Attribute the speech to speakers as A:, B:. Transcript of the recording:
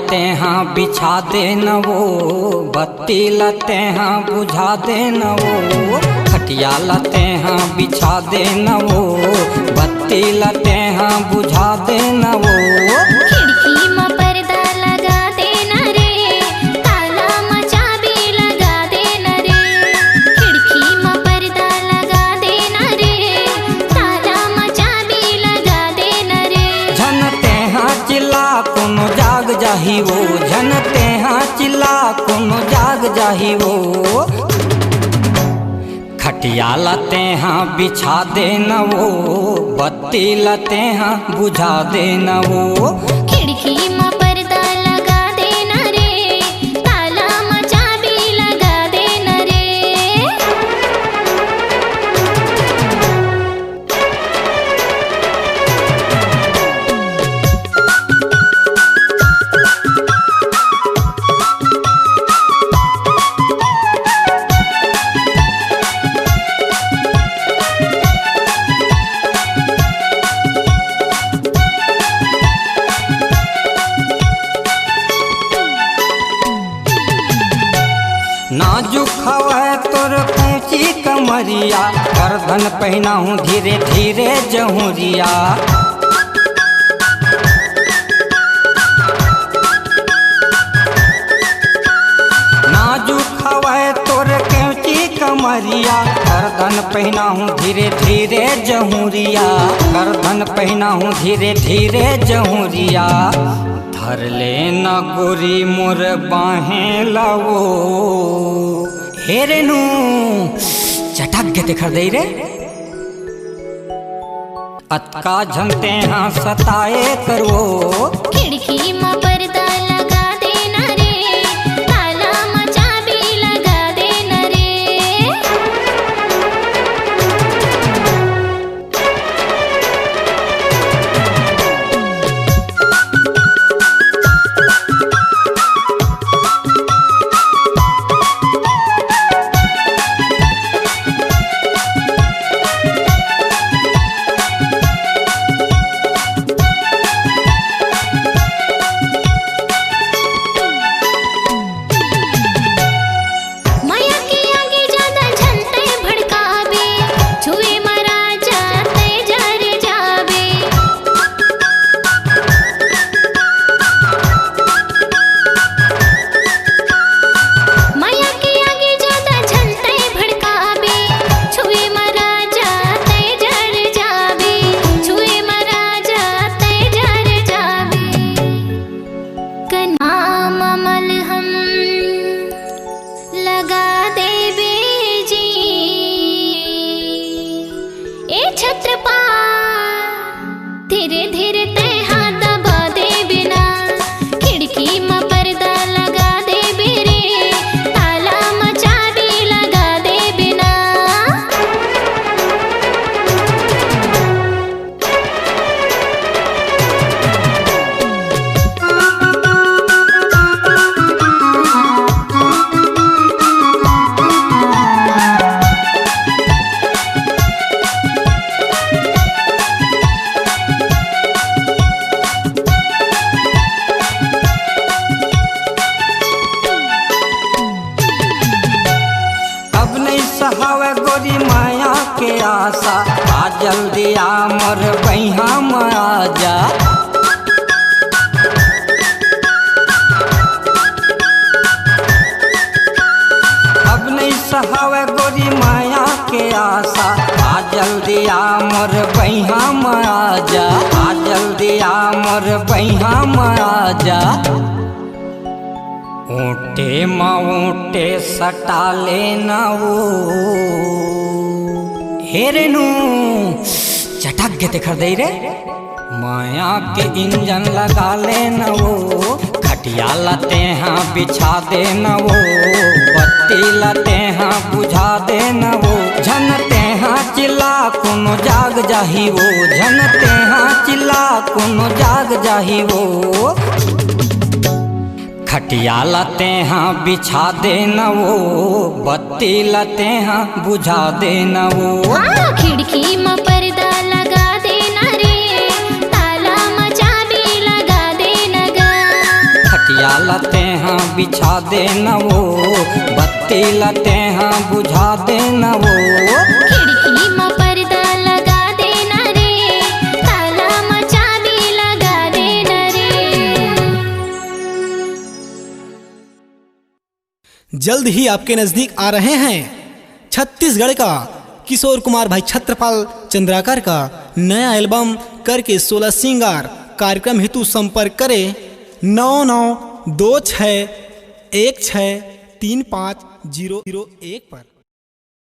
A: लते हाँ बिछा दे न वो, बत्ती लते हाँ बुझा दे न वो। खटिया लते हाँ बिछा दे न वो, बत्ती लते हाँ बुझा दे न वो।
B: खिड़की में पर्दा लगा देना रे, ताला में चाबी लगा देना रे। खिड़की में पर्दा लगा देना रे, ताला में चाबी लगा देना रे।
A: झनते हाँ चिल्ला कोनो जाग जाही वो, झनते हाँ चिल्ला कोनो जाग जाही वो। खटिया लते हाँ बिछा दे न वो, बत्ती लते हाँ बुझा दे न वो।
B: खिड़की में पर्दा लगा देना रे, ताला में चाबी लगा देना रे।
A: नाजुक हवा तोर ऊंची कमरिया, गर्दन पहना हूँ धीरे धीरे जहुरिया। नाजुक हवा तोर ऊंची कमरिया, गर्दन पहना हूँ धीरे धीरे जहुरिया। गर्दन पहना हूँ धीरे धीरे जहुरिया। धर ले न गोरी मोर बाहें लावो, हे रेनू चटक के देखर दे रे। अतका झमते हाँ सताए करो।
B: खिड़की में पर्दा लगा देना रे, ताला में चाबी लगा देना रे। माया के आगे ज्यादा झनते भड़कावे, छुए मरा जाते जर जावे। माया के आगे ज्यादा झनते भड़कावे, छुए मरा जाते जर जावे। छुए मरा जाते जर जावे। कन्हा ममल हम लगा देवे जी, ए छत्रपा धीरे धीरे ते हाथ दबा दे बिना। खिड़की में पर्दा लगा देवे रे, ताला में चाबी लगा दे बिना।
A: अब नहीं सहावे गोरी माया के आशा, आ जल्दी आ मोर बहिया में आ जा। अब नहीं सहावे गोरी माया के आशा, आ जल्दी आ मोर बहिया में आ जा। आ जल्दी आ मोर बहिया में आ जा। ऊँटे ऊँटे सटा लेना वो, हे रेनू चटक के देखर दे रे। माया के इंजन लगा लेना वो, खटिया लते हाँ बिछा दे न वो, बत्ती लते हाँ बुझा दे न वो। झनते हाँ चिल्ला कोनो जाग जाही वो, झनते हाँ चिल्ला कोनो जाग जाही वो। खटिया लते हाँ बिछा दे न वो, बत्ती लते हाँ बुझा दे न वो।
B: हाँ, खिड़की में पर्दा लगा देना रे, ताला में चाबी लगा देना गा।
A: खटिया लते हाँ बिछा देना वो, बत्ती लते हाँ बुझा देना वो।
B: खिड़की में पर्दा लगा देना रे, ताला में चाबी लगा देना रे।
C: जल्द ही आपके नजदीक आ रहे हैं छत्तीसगढ़ का किशोर कुमार भाई छत्रपाल चंद्राकर का नया एल्बम करके 16 सिंगार। कार्यक्रम हेतु संपर्क करें 9926163501 पर।